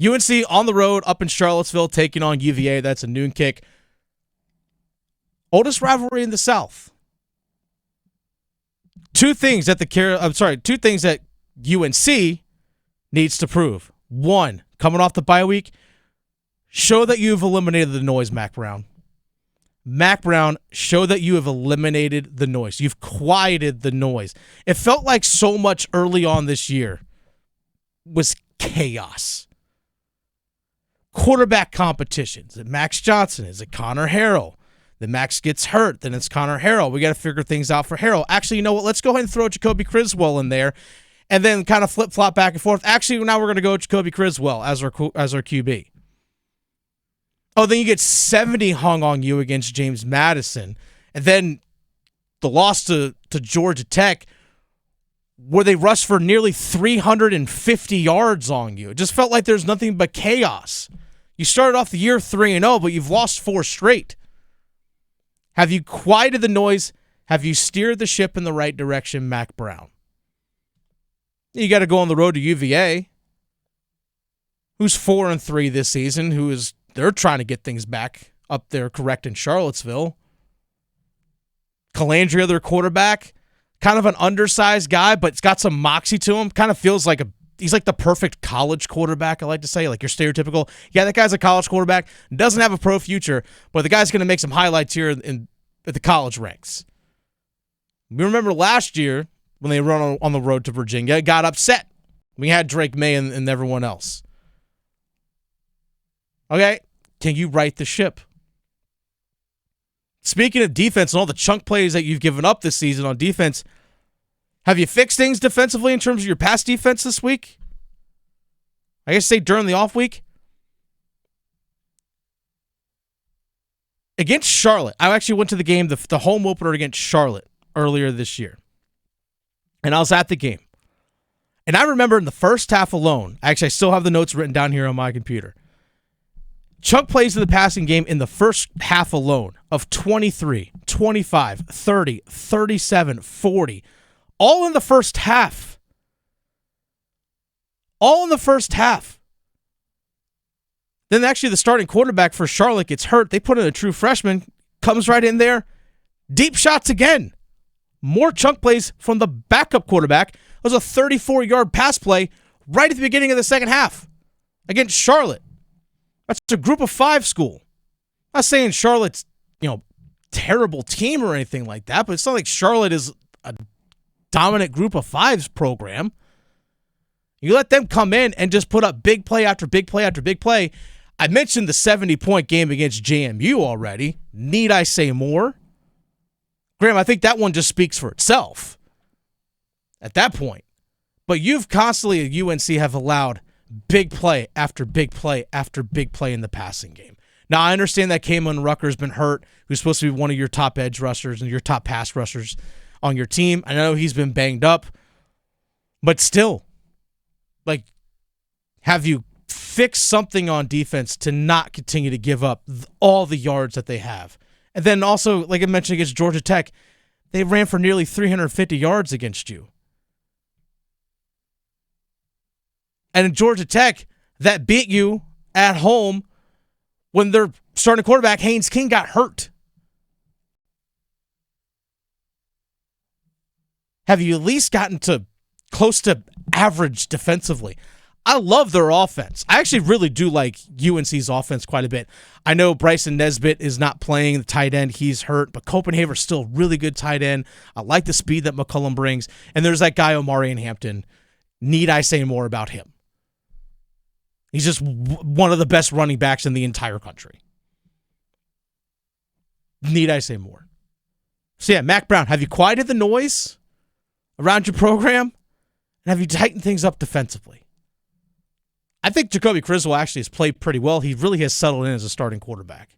UNC on the road up in Charlottesville taking on UVA. That's a noon kick. Oldest rivalry in the South. Two things that UNC needs to prove. One, coming off the bye week, show that you've eliminated the noise, Mac Brown. Mac Brown, show that you have eliminated the noise. You've quieted the noise. It felt like so much early on this year was chaos. Quarterback competitions. Is it Max Johnson? Is it Connor Harrell? Then Max gets hurt. Then it's Connor Harrell. We got to figure things out for Harrell. Actually, you know what? Let's go ahead and throw Jacoby Criswell in there and then kind of flip-flop back and forth. Actually, now we're going to go Jacoby Criswell as our QB. Oh, then you get 70 hung on you against James Madison. And then the loss to Georgia Tech, where they rushed for nearly 350 yards on you. It just felt like there's nothing but chaos. You started off the year 3-0, but you've lost 4 straight. Have you quieted the noise? Have you steered the ship in the right direction, Mac Brown? You got to go on the road to UVA, who's 4-3 this season, they're trying to get things back up there correct in Charlottesville. Calandria, their quarterback, kind of an undersized guy, but it's got some moxie to him. Kind of feels like he's like the perfect college quarterback, I like to say, like your stereotypical. Yeah, that guy's a college quarterback, doesn't have a pro future, but the guy's going to make some highlights here at the college ranks. We remember last year when they run on the road to Virginia, got upset. We had Drake May and everyone else. Okay, can you right the ship? Speaking of defense and all the chunk plays that you've given up this season on defense, have you fixed things defensively in terms of your pass defense this week? I guess say during the off week. Against Charlotte, I actually went to the game, the home opener against Charlotte earlier this year. And I was at the game. And I remember in the first half alone, actually I still have the notes written down here on my computer. Chunk plays in the passing game in the first half alone of 23, 25, 30, 37, 40. All in the first half. All in the first half. Then actually the starting quarterback for Charlotte gets hurt. They put in a true freshman, comes right in there. Deep shots again. More chunk plays from the backup quarterback. It was a 34-yard pass play right at the beginning of the second half against Charlotte. That's a group of 5 school. I'm not saying Charlotte's, terrible team or anything like that, but it's not like Charlotte is a dominant group of 5s program. You let them come in and just put up big play after big play after big play. I mentioned the 70-point game against JMU already. Need I say more? Graham, I think that one just speaks for itself at that point. But you've constantly at UNC have allowed big play after big play after big play in the passing game. Now, I understand that Kamen Rucker's been hurt, who's supposed to be one of your top edge rushers and your top pass rushers on your team. I know he's been banged up, but still, have you fixed something on defense to not continue to give up all the yards that they have? And then also, like I mentioned against Georgia Tech, they ran for nearly 350 yards against you. And in Georgia Tech, that beat you at home when their starting quarterback, Haynes King, got hurt. Have you at least gotten to close to average defensively? I love their offense. I actually really do like UNC's offense quite a bit. I know Bryson Nesbitt is not playing the tight end. He's hurt, but Copenhaver's still a really good tight end. I like the speed that McCullum brings. And there's that guy, Omarion Hampton. Need I say more about him? He's just one of the best running backs in the entire country. Need I say more? So yeah, Mac Brown, have you quieted the noise around your program? And have you tightened things up defensively? I think Jacoby Criswell actually has played pretty well. He really has settled in as a starting quarterback.